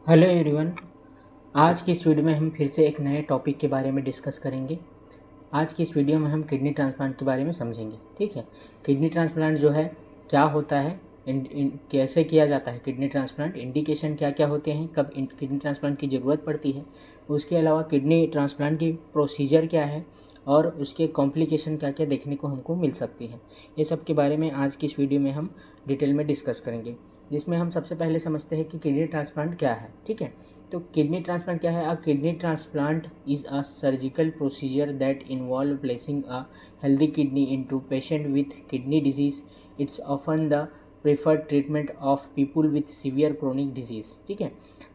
Hello everyone. आज की इस वीडियो में हम फिर से एक नए टॉपिक के बारे में डिस्कस करेंगे। आज की इस वीडियो में हम किडनी ट्रांसप्लांट के बारे में समझेंगे। ठीक है, किडनी ट्रांसप्लांट जो है क्या होता है, कैसे किया जाता है किडनी ट्रांसप्लांट, इंडिकेशन क्या क्या होते हैं, कब किडनी ट्रांसप्लांट की ज़रूरत पड़ती है, उसके अलावा किडनी ट्रांसप्लांट की प्रोसीजर क्या है और उसके कॉम्प्लिकेशन क्या क्या देखने को हमको मिल सकती है। ये सब के बारे में आज की इस वीडियो में हम डिटेल में डिस्कस करेंगे, जिसमें हम सबसे पहले समझते हैं कि किडनी ट्रांसप्लांट क्या है। ठीक है, तो किडनी ट्रांसप्लांट क्या है? A kidney transplant is a surgical procedure that involve placing a healthy kidney into patient with kidney disease. It's often the preferred treatment of people with severe chronic disease. ठीक है,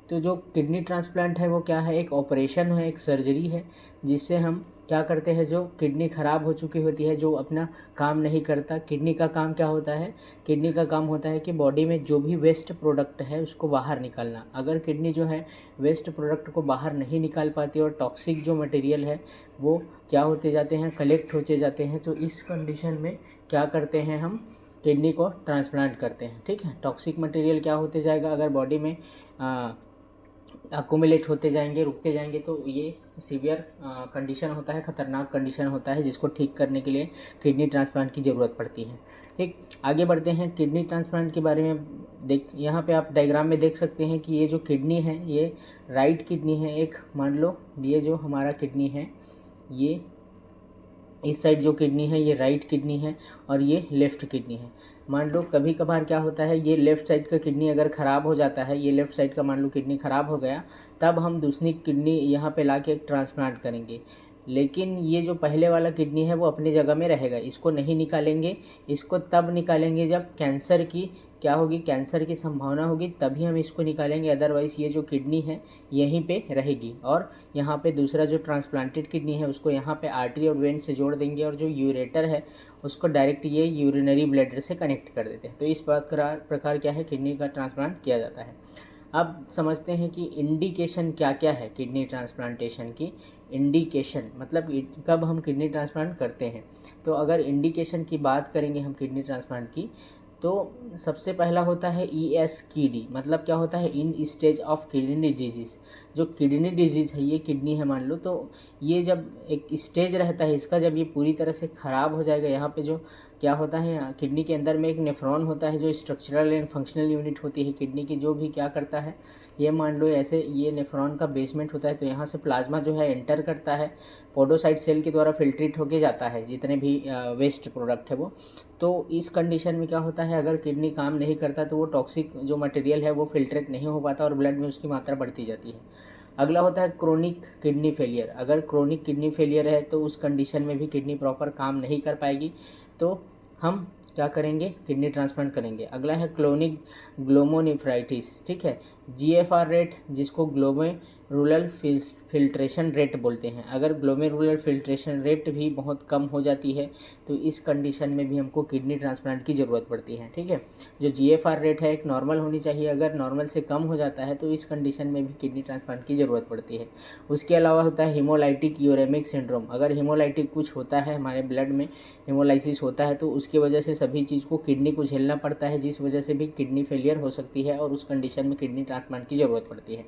तो जो kidney transplant है वो क्या है? एक operation है, एक सर्जरी है, जिससे हम क्या करते हैं, जो किडनी ख़राब हो चुकी होती है, जो अपना काम नहीं करता। किडनी का काम क्या होता है? किडनी का काम होता है कि बॉडी में जो भी वेस्ट प्रोडक्ट है उसको बाहर निकालना। अगर किडनी जो है वेस्ट प्रोडक्ट को बाहर नहीं निकाल पाती और टॉक्सिक जो मटेरियल है वो क्या होते जाते हैं, कलेक्ट होते जाते हैं, तो इस कंडीशन में क्या करते हैं, हम किडनी को ट्रांसप्लांट करते हैं। ठीक है, टॉक्सिक मटेरियल क्या होते जाएगा, अगर बॉडी में अकोमुलेट होते जाएंगे, रुकते जाएंगे, तो ये सीवियर कंडीशन होता है, ख़तरनाक कंडीशन होता है, जिसको ठीक करने के लिए किडनी ट्रांसप्लांट की ज़रूरत पड़ती है। ठीक, आगे बढ़ते हैं किडनी ट्रांसप्लांट के बारे में। यहाँ पे आप डायग्राम में देख सकते हैं कि ये जो किडनी है ये राइट किडनी है। एक मान लो ये जो हमारा किडनी है, ये इस साइड जो किडनी है ये राइट किडनी है और ये लेफ़्ट किडनी है। मान लो कभी कभार क्या होता है, ये लेफ़्ट साइड का किडनी अगर ख़राब हो जाता है, ये लेफ़्ट साइड का मान लो किडनी ख़राब हो गया, तब हम दूसरी किडनी यहाँ पे ला के ट्रांसप्लांट करेंगे। लेकिन ये जो पहले वाला किडनी है वो अपनी जगह में रहेगा, इसको नहीं निकालेंगे। इसको तब निकालेंगे जब कैंसर की क्या होगी, कैंसर की संभावना होगी, तभी हम इसको निकालेंगे। अदरवाइज़ ये जो किडनी है यहीं पे रहेगी और यहाँ पे दूसरा जो ट्रांसप्लांटेड किडनी है उसको यहाँ पे आर्टरी और वेन से जोड़ देंगे और जो यूरेटर है उसको डायरेक्ट ये यूरिनरी ब्लैडर से कनेक्ट कर देते हैं। तो इस प्रकार क्या है, किडनी का ट्रांसप्लांट किया जाता है। अब समझते हैं कि इंडिकेशन क्या क्या है किडनी ट्रांसप्लांटेशन की। इंडिकेशन मतलब कब हम किडनी ट्रांसप्लांट करते हैं। तो अगर इंडिकेशन की बात करेंगे हम किडनी ट्रांसप्लांट की, तो सबसे पहला होता है ESKD, मतलब क्या होता है, in stage of kidney disease. जो किडनी डिजीज़ है, ये किडनी है मान लो, तो ये जब एक स्टेज रहता है इसका, जब ये पूरी तरह से ख़राब हो जाएगा, यहाँ पे जो क्या होता है, किडनी के अंदर में एक नेफ्रॉन होता है जो स्ट्रक्चरल एंड फंक्शनल यूनिट होती है किडनी की, जो भी क्या करता है, ये मान लो ऐसे ये नेफ्रॉन का बेसमेंट होता है, तो यहाँ से प्लाज्मा जो है एंटर करता है, पोडोसाइट सेल के द्वारा फिल्ट्रेट होके जाता है जितने भी वेस्ट प्रोडक्ट है वो। तो इस कंडीशन में क्या होता है, अगर किडनी काम नहीं करता तो वो टॉक्सिक जो मटेरियल है वो फिल्ट्रेट नहीं हो पाता और ब्लड में उसकी मात्रा बढ़ती जाती है। अगला होता है क्रोनिक किडनी फेलियर। अगर क्रोनिक किडनी फेलियर है तो उस कंडीशन में भी किडनी प्रॉपर काम नहीं कर पाएगी, तो हम क्या करेंगे, किडनी ट्रांसप्लांट करेंगे। अगला है क्रोनिक ग्लोमेरुलनेफ्राइटिस। ठीक है, GFR रेट, जिसको ग्लोमेरुलर फिल्ट्रेशन रेट बोलते हैं, अगर ग्लोमेरुलर फिल्ट्रेशन रेट भी बहुत कम हो जाती है तो इस कंडीशन में भी हमको किडनी ट्रांसप्लांट की ज़रूरत पड़ती है। ठीक है, जो GFR रेट है एक नॉर्मल होनी चाहिए, अगर नॉर्मल से कम हो जाता है तो इस कंडीशन में भी किडनी ट्रांसप्लांट की ज़रूरत पड़ती है। उसके अलावा होता है हीमोलाइटिक यूरेमिक सिंड्रोम। अगर हीमोलाइटिक कुछ होता है, हमारे ब्लड में हीमोलाइसिस होता है, तो उसकी वजह से सभी चीज़ को किडनी को झेलना पड़ता है, जिस वजह से भी किडनी फेलियर हो सकती है और उस कंडीशन में किडनी ट्रांसप्लांट की ज़रूरत पड़ती है।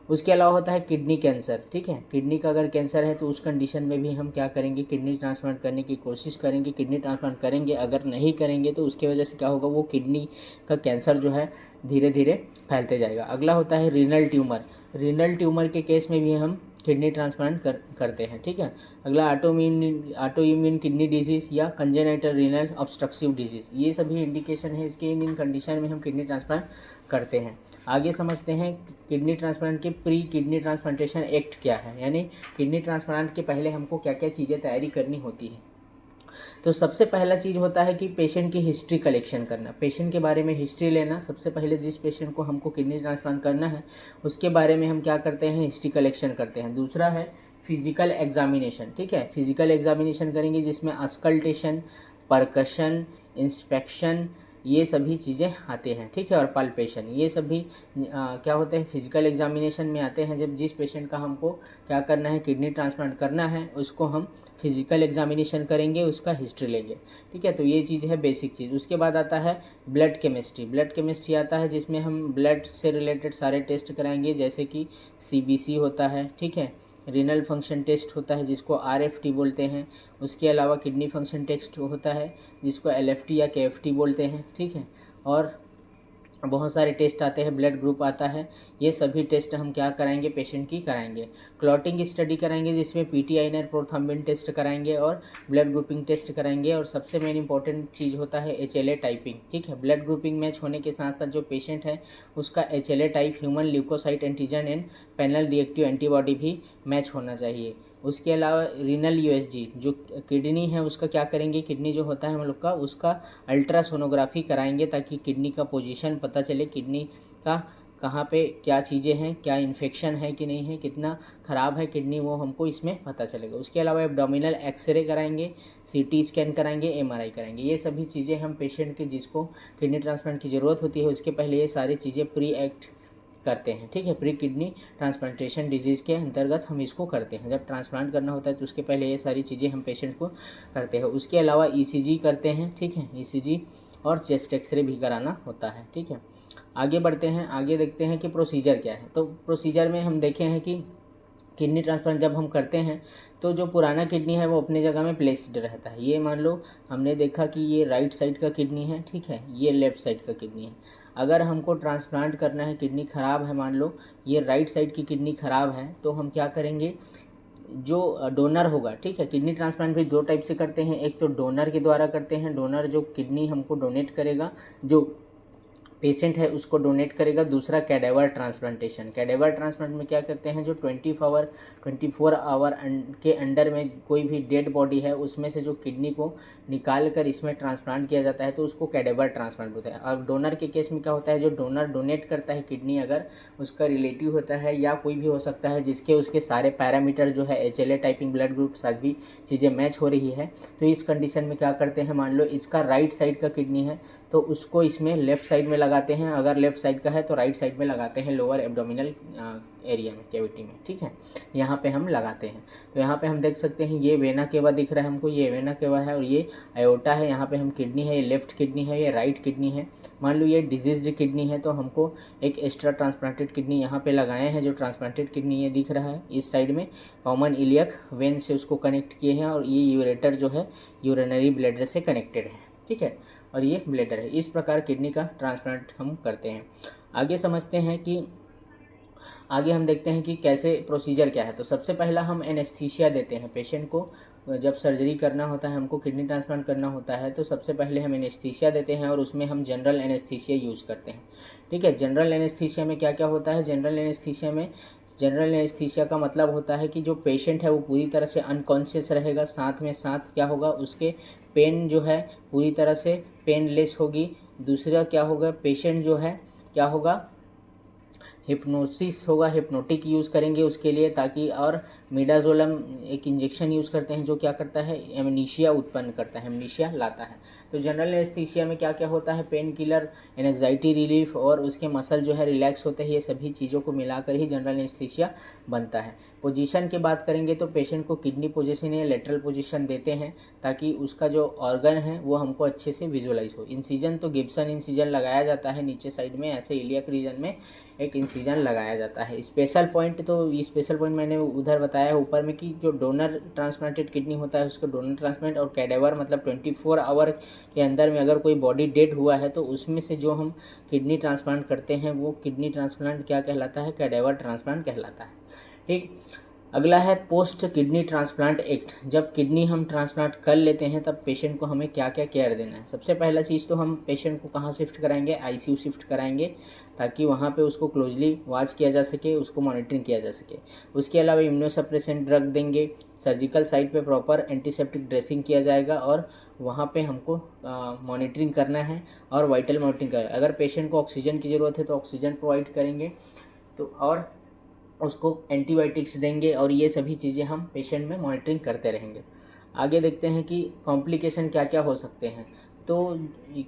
उसके अलावा होता है किडनी कैंसर। ठीक है, किडनी का अगर कैंसर है तो उस कंडीशन में भी हम क्या करेंगे, किडनी ट्रांसप्लांट करने की कोशिश करेंगे, किडनी ट्रांसप्लांट करेंगे। अगर नहीं करेंगे तो उसकी वजह से क्या होगा, वो किडनी का कैंसर जो है धीरे धीरे फैलते जाएगा। अगला होता है रीनल ट्यूमर। रीनल ट्यूमर के केस में भी हम किडनी ट्रांसप्लांट करते हैं। ठीक है, अगला ऑटोइम्यून किडनी डिजीज़ या कंजेनाइटल रीनल ऑब्स्ट्रक्टिव डिजीज़, ये सभी इंडिकेशन है इसके। इन कंडीशन में हम किडनी ट्रांसप्लांट करते हैं। आगे समझते हैं किडनी ट्रांसप्लांट के प्री किडनी ट्रांसप्लांटेशन एक्ट क्या है, यानी किडनी ट्रांसप्लांट के पहले हमको क्या क्या चीज़ें तैयारी करनी होती है। तो सबसे पहला चीज़ होता है कि पेशेंट की हिस्ट्री कलेक्शन करना, पेशेंट के बारे में हिस्ट्री लेना। सबसे पहले जिस पेशेंट को हमको किडनी ट्रांसप्लांट करना है उसके बारे में हम क्या करते हैं, हिस्ट्री कलेक्शन करते हैं। दूसरा है फिजिकल एग्जामिनेशन। ठीक है, फिजिकल एग्जामिनेशन करेंगे जिसमें अस्कल्टेशन, परकशन, इंस्पेक्शन, ये सभी चीज़ें आते हैं। ठीक है, और पल्पेशन, ये सभी क्या होते हैं, फिजिकल एग्जामिनेशन में आते हैं। जब जिस पेशेंट का हमको क्या करना है, किडनी ट्रांसप्लांट करना है, उसको हम फिजिकल एग्जामिनेशन करेंगे, उसका हिस्ट्री लेंगे। ठीक है, तो ये चीज़ है बेसिक चीज़। उसके बाद आता है ब्लड केमिस्ट्री। ब्लड केमिस्ट्री आता है जिसमें हम ब्लड से रिलेटेड सारे टेस्ट कराएंगे, जैसे कि CBC होता है, ठीक है, रीनल फंक्शन टेस्ट होता है जिसको RFT बोलते हैं। उसके अलावा किडनी फंक्शन टेस्ट होता है जिसको LFT या KFT बोलते हैं। ठीक है, और बहुत सारे टेस्ट आते हैं, ब्लड ग्रुप आता है। ये सभी टेस्ट हम क्या कराएंगे, पेशेंट की कराएंगे। क्लॉटिंग स्टडी कराएंगे जिसमें PT आइनर प्रोथ्रोम्बिन टेस्ट कराएंगे और ब्लड ग्रुपिंग टेस्ट कराएंगे। और सबसे मेन इंपॉर्टेंट चीज़ होता है HLA टाइपिंग। ठीक है, ब्लड ग्रुपिंग मैच होने के साथ साथ जो पेशेंट है उसका HLA type, human leukocyte antigen and panel reactive antibody भी मैच होना चाहिए। उसके अलावा रीनल USG, जो किडनी है उसका क्या करेंगे, किडनी जो होता है हम लोग का, उसका अल्ट्रासोनोग्राफी कराएंगे ताकि किडनी का पोजीशन पता चले, किडनी का कहाँ पे क्या चीज़ें हैं, क्या इन्फेक्शन है कि नहीं है, कितना ख़राब है किडनी, वो हमको इसमें पता चलेगा। उसके अलावा एब्डोमिनल एक्सरे कराएंगे, CT स्कैन कराएंगे, MRI कराएंगे। ये सभी चीज़ें हम पेशेंट के जिसको किडनी ट्रांसप्लांट की ज़रूरत होती है उसके पहले ये सारी चीज़ें प्री एक्ट करते हैं। ठीक है, प्री किडनी ट्रांसप्लांटेशन डिजीज़ के अंतर्गत हम इसको करते हैं। जब ट्रांसप्लांट करना होता है तो उसके पहले ये सारी चीज़ें हम पेशेंट को करते हैं। उसके अलावा ECG करते हैं। ठीक है, ECG और चेस्ट एक्सरे भी कराना होता है। ठीक है, आगे बढ़ते हैं, आगे देखते हैं कि प्रोसीजर क्या है। तो प्रोसीजर में हम देखे हैं कि किडनी ट्रांसप्लांट जब हम करते हैं तो जो पुराना किडनी है वो अपने जगह में प्लेस्ड रहता है। ये मान लो हमने देखा कि ये राइट साइड का किडनी है, ठीक है, ये लेफ़्ट साइड का किडनी है। अगर हमको ट्रांसप्लांट करना है, किडनी ख़राब है, मान लो ये राइट साइड की किडनी ख़राब है, तो हम क्या करेंगे, जो डोनर होगा, ठीक है, किडनी ट्रांसप्लांट भी दो टाइप से करते हैं। एक तो डोनर के द्वारा करते हैं, डोनर जो किडनी हमको डोनेट करेगा, जो पेशेंट है उसको डोनेट करेगा। दूसरा कैडेवर ट्रांसप्लांटेशन। कैडेवर ट्रांसप्लांट में क्या करते हैं, जो 24 आवर के अंडर में कोई भी डेड बॉडी है उसमें से जो किडनी को निकाल कर इसमें ट्रांसप्लांट किया जाता है, तो उसको कैडेवर ट्रांसप्लांट होता है। और डोनर के केस में क्या होता है, जो डोनर डोनेट करता है किडनी, अगर उसका रिलेटिव होता है या कोई भी हो सकता है जिसके उसके सारे पैरामीटर जो है HLA टाइपिंग, ब्लड ग्रुप, सभी चीज़ें मैच हो रही है, तो इस कंडीशन में क्या करते हैं, मान लो इसका राइट साइड का किडनी है तो उसको इसमें लेफ़्ट साइड में लगाते हैं, अगर लेफ़्ट साइड का है तो राइट साइड में लगाते हैं, लोअर एब्डोमिनल एरिया में, कैविटी में। ठीक है, यहाँ पे हम लगाते हैं। तो यहाँ पे हम देख सकते हैं ये वेना केवा दिख रहा है हमको, ये वेना केवा है और ये अयोटा है। यहाँ पे हम किडनी है, ये लेफ़्ट किडनी है, ये राइट किडनी है। मान लो ये डिजीज़्ड किडनी है तो हमको एक एक्स्ट्रा ट्रांसप्लांटेड किडनी यहाँ पे लगाए हैं। जो ट्रांसप्लांटेड किडनी ये दिख रहा है इस साइड में, कॉमन इलियक वेन से उसको कनेक्ट किए हैं और ये यूरेटर जो है यूरिनरी ब्लैडर से कनेक्टेड है। ठीक है, और ये ब्लैडर है। इस प्रकार किडनी का ट्रांसप्लांट हम करते हैं। आगे समझते हैं कि आगे हम देखते हैं कि कैसे प्रोसीजर क्या है। तो सबसे पहला हम एनेस्थीसिया देते हैं पेशेंट को। जब सर्जरी करना होता है, हमको किडनी ट्रांसप्लांट करना होता है, तो सबसे पहले हम एनेस्थीसिया देते हैं और उसमें हम जनरल एनेस्थीसिया यूज़ करते हैं। ठीक है, जनरल एनेस्थीसिया में क्या क्या होता है, जनरल एनेस्थीसिया का मतलब होता है कि जो पेशेंट है वो पूरी तरह से अनकॉन्शियस रहेगा, साथ में साथ क्या होगा, उसके पेन जो है पूरी तरह से पेनलेस होगी। दूसरा क्या होगा, पेशेंट जो है क्या होगा, हिप्नोसिस होगा, हिप्नोटिक यूज़ करेंगे उसके लिए, ताकि, और मिडाजोलम एक इंजेक्शन यूज़ करते हैं जो क्या करता है, एमनीशिया उत्पन्न करता है, एमनीशिया लाता है। तो जनरल एनेस्थीसिया में क्या क्या होता है, पेन किलर, एंजाइटी रिलीफ और उसके मसल जो है रिलैक्स होते हैं, ये सभी चीज़ों को मिलाकर ही जनरल एनेस्थीसिया बनता है। पोजीशन की बात करेंगे तो पेशेंट को किडनी पोजीशन या लेटरल पोजीशन देते हैं ताकि उसका जो ऑर्गन है वो हमको अच्छे से विजुअलाइज हो। इंसिजन तो गिब्सन इंसिजन लगाया जाता है नीचे साइड में, ऐसे इलियक रीजन में एक इंसिजन लगाया जाता है। स्पेशल पॉइंट, तो ये स्पेशल पॉइंट मैंने उधर बताया है ऊपर में कि जो डोनर ट्रांसप्लांटेड किडनी होता है उसको डोनर ट्रांसप्लांट, और कैडेवर मतलब 24 आवर के अंदर में अगर कोई बॉडी डेड हुआ है तो उसमें से जो हम किडनी ट्रांसप्लांट करते हैं वो किडनी ट्रांसप्लांट क्या कहलाता है, कैडेवर ट्रांसप्लांट कहलाता है। ठीक, अगला है पोस्ट किडनी ट्रांसप्लांट एक्ट। जब किडनी हम ट्रांसप्लांट कर लेते हैं तब पेशेंट को हमें क्या क्या केयर देना है। सबसे पहला चीज़ तो हम पेशेंट को कहाँ शिफ्ट कराएंगे, ICU शिफ्ट कराएंगे ताकि वहाँ पे उसको क्लोजली वॉच किया जा सके, उसको मॉनिटरिंग किया जा सके। उसके अलावा इम्यूनोसप्रेसेंट ड्रग देंगे, सर्जिकल साइट पे प्रॉपर एंटीसेप्टिक ड्रेसिंग किया जाएगा और वहाँ पे हमको मॉनिटरिंग करना है और वाइटल मॉनिटरिंग करना है। अगर पेशेंट को ऑक्सीजन की ज़रूरत है तो ऑक्सीजन प्रोवाइड करेंगे, तो और उसको एंटीबायोटिक्स देंगे, और ये सभी चीज़ें हम पेशेंट में मॉनिटरिंग करते रहेंगे। आगे देखते हैं कि कॉम्प्लिकेशन क्या क्या हो सकते हैं। तो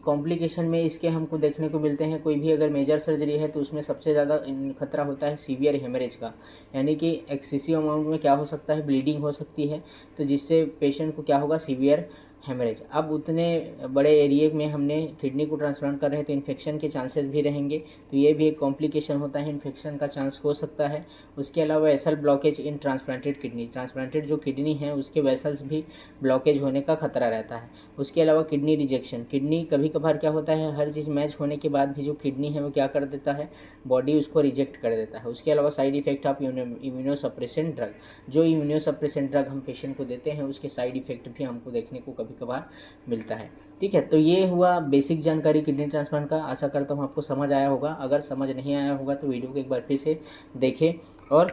कॉम्प्लिकेशन में इसके हमको देखने को मिलते हैं, कोई भी अगर मेजर सर्जरी है तो उसमें सबसे ज़्यादा खतरा होता है सीवियर हेमरेज का, यानी कि एक्सेसिव अमाउंट में क्या हो सकता है, ब्लीडिंग हो सकती है, तो जिससे पेशेंट को क्या होगा, सीवियर हेमरेज। अब उतने बड़े एरिए में हमने किडनी को ट्रांसप्लांट कर रहे हैं तो इन्फेक्शन के चांसेस भी रहेंगे, तो ये भी एक कॉम्प्लिकेशन होता है, इन्फेक्शन का चांस हो सकता है। उसके अलावा वेसल ब्लॉकेज इन ट्रांसप्लांटेड किडनी, ट्रांसप्लांटेड जो किडनी है उसके वेसल्स भी ब्लॉकेज होने का खतरा रहता है। उसके अलावा किडनी रिजेक्शन, किडनी कभी कभार क्या होता है, हर चीज़ मैच होने के बाद भी जो किडनी है वो क्या कर देता है, बॉडी उसको रिजेक्ट कर देता है। उसके अलावा side effect of immunosuppressant drug, जो इम्यूनोसप्रेसेंट ड्रग हम पेशेंट को देते हैं उसके साइड इफेक्ट भी हमको देखने को कभी कभार मिलता है। ठीक है, तो ये हुआ बेसिक जानकारी किडनी ट्रांसप्लांट का। आशा करता हूँ आपको समझ आया होगा, अगर समझ नहीं आया होगा तो वीडियो को एक बार फिर से देखें और